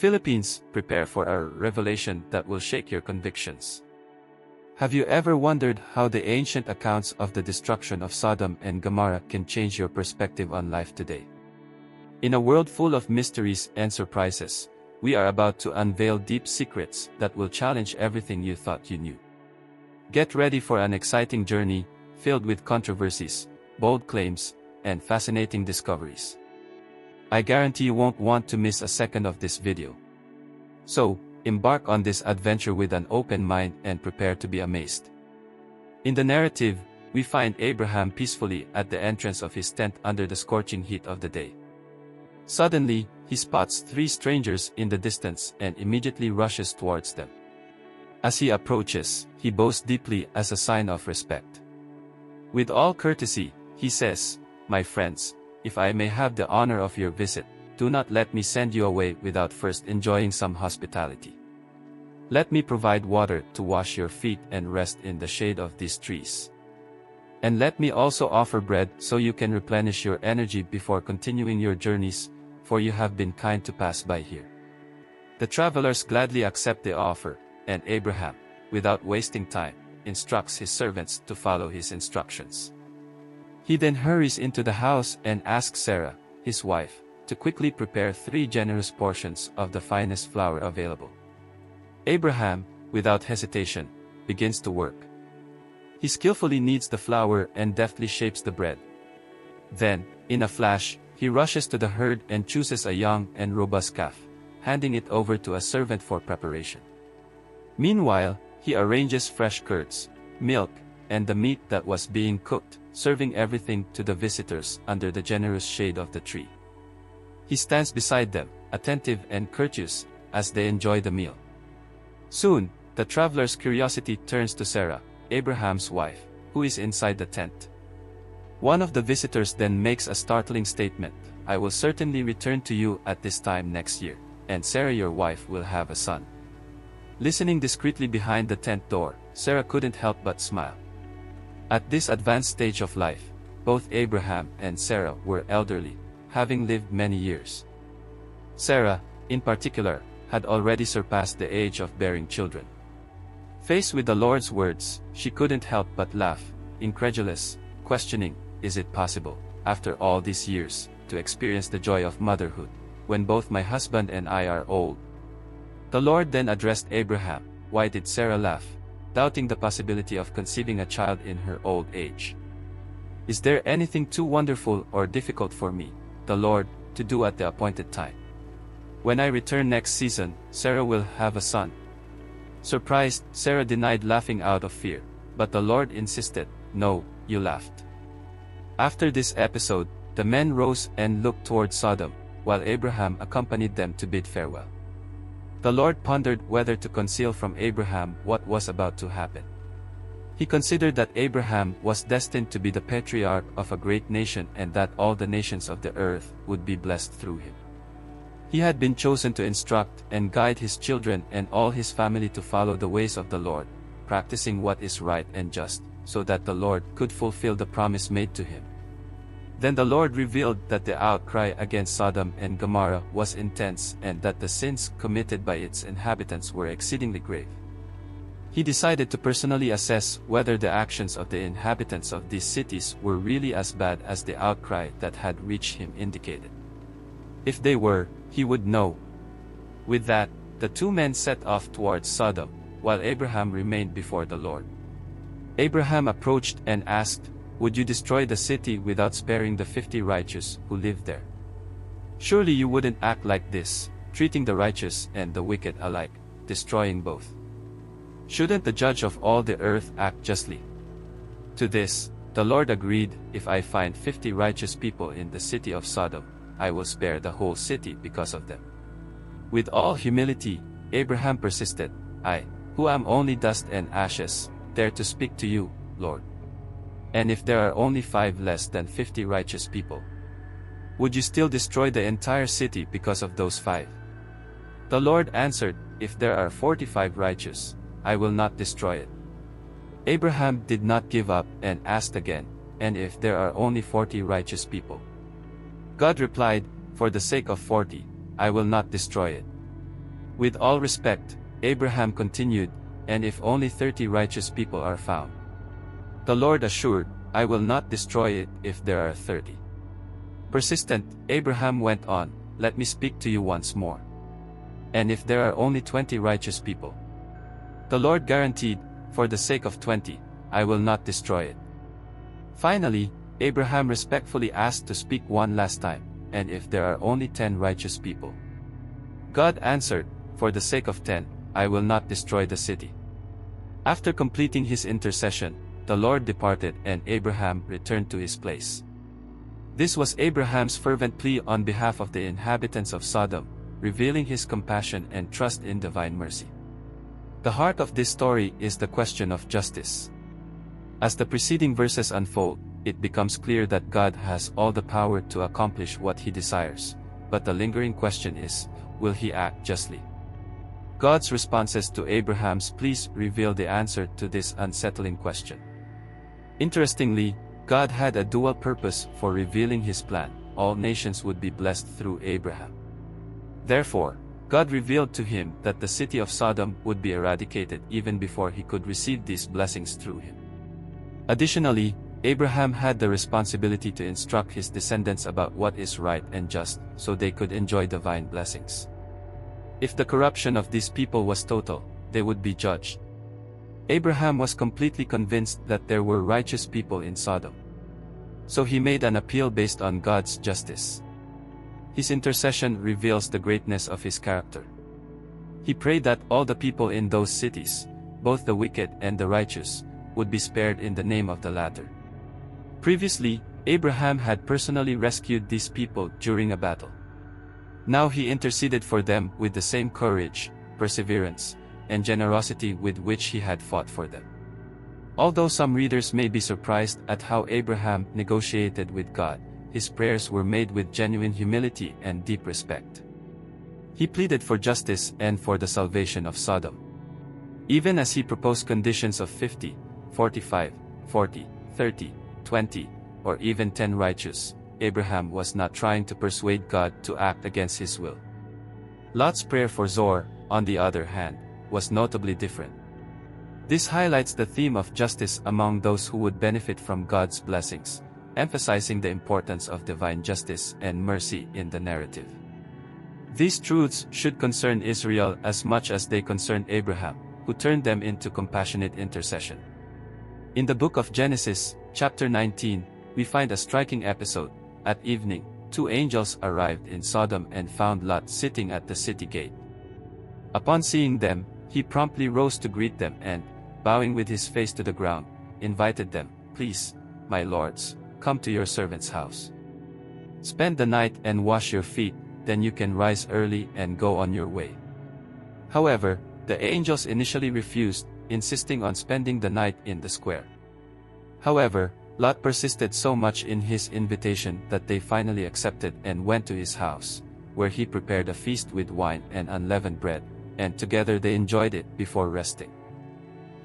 Philippines, prepare for a revelation that will shake your convictions. Have you ever wondered how the ancient accounts of the destruction of Sodom and Gomorrah can change your perspective on life today? In a world full of mysteries and surprises, we are about to unveil deep secrets that will challenge everything you thought you knew. Get ready for an exciting journey, filled with controversies, bold claims, and fascinating discoveries. I guarantee you won't want to miss a second of this video. So, embark on this adventure with an open mind and prepare to be amazed. In the narrative, we find Abraham peacefully at the entrance of his tent under the scorching heat of the day. Suddenly, he spots three strangers in the distance and immediately rushes towards them. As he approaches, he bows deeply as a sign of respect. With all courtesy, he says, "My friends, if I may have the honor of your visit, do not let me send you away without first enjoying some hospitality. Let me provide water to wash your feet and rest in the shade of these trees. And let me also offer bread so you can replenish your energy before continuing your journeys, for you have been kind to pass by here." The travelers gladly accept the offer, and Abraham, without wasting time, instructs his servants to follow his instructions. He then hurries into the house and asks Sarah, his wife, to quickly prepare 3 generous portions of the finest flour available. Abraham, without hesitation, begins to work. He skillfully kneads the flour and deftly shapes the bread. Then, in a flash, he rushes to the herd and chooses a young and robust calf, handing it over to a servant for preparation. Meanwhile, he arranges fresh curds, milk, and the meat that was being cooked, serving everything to the visitors under the generous shade of the tree. He stands beside them, attentive and courteous, as they enjoy the meal. Soon, the traveler's curiosity turns to Sarah, Abraham's wife, who is inside the tent. One of the visitors then makes a startling statement, "I will certainly return to you at this time next year, and Sarah your wife will have a son." Listening discreetly behind the tent door, Sarah couldn't help but smile. At this advanced stage of life, both Abraham and Sarah were elderly, having lived many years. Sarah, in particular, had already surpassed the age of bearing children. Faced with the Lord's words, she couldn't help but laugh, incredulous, questioning, "Is it possible, after all these years, to experience the joy of motherhood, when both my husband and I are old?" The Lord then addressed Abraham, "Why did Sarah laugh, doubting the possibility of conceiving a child in her old age? Is there anything too wonderful or difficult for me, the Lord, to do at the appointed time? When I return next season, Sarah will have a son." Surprised, Sarah denied laughing out of fear, but the Lord insisted, "No, you laughed." After this episode, the men rose and looked toward Sodom, while Abraham accompanied them to bid farewell. The Lord pondered whether to conceal from Abraham what was about to happen. He considered that Abraham was destined to be the patriarch of a great nation and that all the nations of the earth would be blessed through him. He had been chosen to instruct and guide his children and all his family to follow the ways of the Lord, practicing what is right and just, so that the Lord could fulfill the promise made to him. Then the Lord revealed that the outcry against Sodom and Gomorrah was intense and that the sins committed by its inhabitants were exceedingly grave. He decided to personally assess whether the actions of the inhabitants of these cities were really as bad as the outcry that had reached him indicated. If they were, he would know. With that, the 2 men set off towards Sodom, while Abraham remained before the Lord. Abraham approached and asked, "Would you destroy the city without sparing the 50 righteous who live there? Surely you wouldn't act like this, treating the righteous and the wicked alike, destroying both. Shouldn't the judge of all the earth act justly?" To this, the Lord agreed, "If I find 50 righteous people in the city of Sodom, I will spare the whole city because of them." With all humility, Abraham persisted, "I, who am only dust and ashes, dare to speak to you, Lord. And if there are only 5 less than 50 righteous people, would you still destroy the entire city because of those 5? The Lord answered, "If there are 45 righteous, I will not destroy it." Abraham did not give up and asked again, "And if there are only 40 righteous people?" God replied, "For the sake of 40, I will not destroy it." With all respect, Abraham continued, and if only 30 righteous people are found. The Lord assured, I will not destroy it if there are 30. Persistent, Abraham went on, let me speak to you once more. And if there are only 20 righteous people? The Lord guaranteed, for the sake of 20, I will not destroy it. Finally, Abraham respectfully asked to speak one last time, and if there are only 10 righteous people? God answered, for the sake of 10, I will not destroy the city. After completing his intercession, the Lord departed and Abraham returned to his place. This was Abraham's fervent plea on behalf of the inhabitants of Sodom, revealing his compassion and trust in divine mercy. The heart of this story is the question of justice. As the preceding verses unfold, it becomes clear that God has all the power to accomplish what he desires, but the lingering question is, will he act justly? God's responses to Abraham's pleas reveal the answer to this unsettling question. Interestingly, God had a dual purpose for revealing his plan: all nations would be blessed through Abraham. Therefore, God revealed to him that the city of Sodom would be eradicated even before he could receive these blessings through him. Additionally, Abraham had the responsibility to instruct his descendants about what is right and just, so they could enjoy divine blessings. If the corruption of these people was total, they would be judged. Abraham was completely convinced that there were righteous people in Sodom. So he made an appeal based on God's justice. His intercession reveals the greatness of his character. He prayed that all the people in those cities, both the wicked and the righteous, would be spared in the name of the latter. Previously, Abraham had personally rescued these people during a battle. Now he interceded for them with the same courage, perseverance, and generosity with which he had fought for them. Although some readers may be surprised at how Abraham negotiated with God, his prayers were made with genuine humility and deep respect. He pleaded for justice and for the salvation of Sodom. Even as he proposed conditions of 50, 45, 40, 30, 20, or even 10 righteous, Abraham was not trying to persuade God to act against his will. Lot's prayer for Zoar, on the other hand, was notably different. This highlights the theme of justice among those who would benefit from God's blessings, emphasizing the importance of divine justice and mercy in the narrative. These truths should concern Israel as much as they concerned Abraham, who turned them into compassionate intercession. In the book of Genesis, chapter 19, we find a striking episode. At evening, 2 angels arrived in Sodom and found Lot sitting at the city gate. Upon seeing them, he promptly rose to greet them and, bowing with his face to the ground, invited them, "Please, my lords, come to your servant's house. Spend the night and wash your feet, then you can rise early and go on your way." However, the angels initially refused, insisting on spending the night in the square. However, Lot persisted so much in his invitation that they finally accepted and went to his house, where he prepared a feast with wine and unleavened bread, and together they enjoyed it before resting.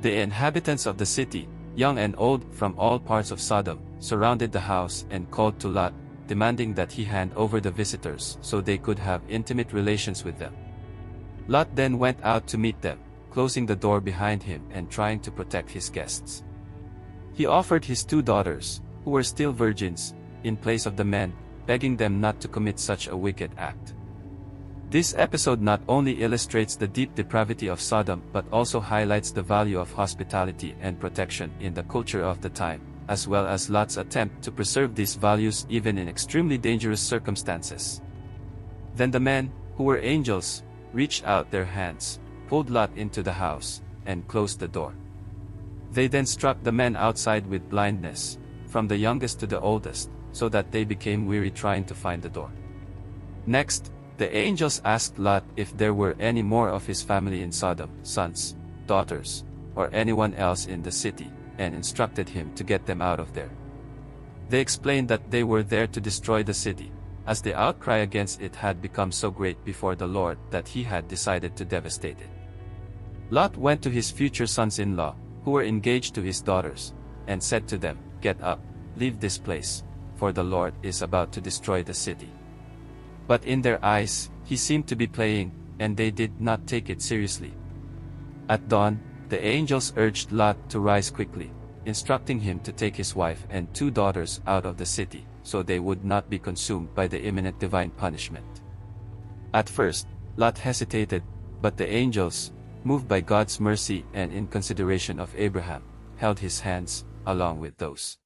The inhabitants of the city, young and old from all parts of Sodom, surrounded the house and called to Lot, demanding that he hand over the visitors so they could have intimate relations with them. Lot then went out to meet them, closing the door behind him and trying to protect his guests. He offered his 2 daughters, who were still virgins, in place of the men, begging them not to commit such a wicked act. This episode not only illustrates the deep depravity of Sodom but also highlights the value of hospitality and protection in the culture of the time, as well as Lot's attempt to preserve these values even in extremely dangerous circumstances. Then the men, who were angels, reached out their hands, pulled Lot into the house, and closed the door. They then struck the men outside with blindness, from the youngest to the oldest, so that they became weary trying to find the door. Next, the angels asked Lot if there were any more of his family in Sodom, sons, daughters, or anyone else in the city, and instructed him to get them out of there. They explained that they were there to destroy the city, as the outcry against it had become so great before the Lord that he had decided to devastate it. Lot went to his future sons-in-law, who were engaged to his daughters, and said to them, "Get up, leave this place, for the Lord is about to destroy the city." But in their eyes, he seemed to be playing, and they did not take it seriously. At dawn, the angels urged Lot to rise quickly, instructing him to take his wife and 2 daughters out of the city, so they would not be consumed by the imminent divine punishment. At first, Lot hesitated, but the angels, moved by God's mercy and in consideration of Abraham, held his hands, along with those